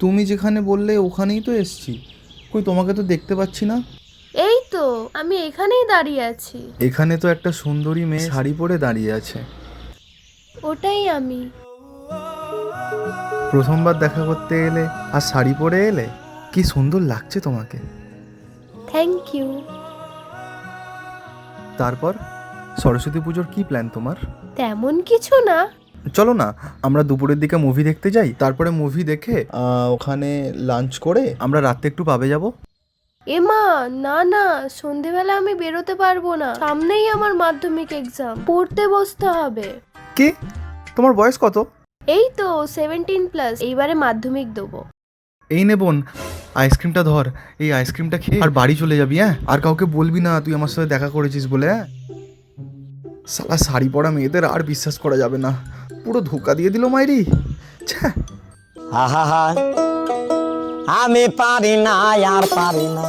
তুমি যেখানে বললে ওখানেই তো এসছি। কই তোমাকে তো দেখতে পাচ্ছি না। এই তো আমি এখানেই দাঁড়িয়ে আছি। এখানে তো একটা সুন্দরী মেয়ে শাড়ি পরে দাঁড়িয়ে আছে। ওটাই আমি। প্রথমবার দেখা করতে এলে আর শাড়ি পরে এলে, কি সুন্দর লাগছে তোমাকে। Thank you. তারপর সরস্বতী পুজোর কি প্ল্যান তোমার? তেমন কিছু না। চলো না, আমরা দুপুরের দিকে মুভি দেখতে যাই, তারপরে মুভি দেখে ওখানে লাঞ্চ করে আমরা রাতে একটু পাবে যাব। এমা, না না, সন্ধেবেলা আমি বেরোতে পারবো না, সামনেই আমার মাধ্যমিক এক্সাম, পড়তে বসতে হবে। কি, তোমার বয়স কত? এই তো 17+, এইবারে মাধ্যমিক দেবো। এই নে বোন, আইসক্রিমটা ধর। এই আইসক্রিমটা খেয়ে আর বাড়ি চলে যাবি, হ্যাঁ? আর কাউকে বলবি না তুই আমার সাথে দেখা করেছিস বলে, হ্যাঁ? সালা শাড়ি পরা মেয়েদের আর বিশ্বাস করা যাবে না, পুরো ধোকা দিয়ে দিল মাইরি। ছ্যা। আহা, আমি পারি না আর পারি না।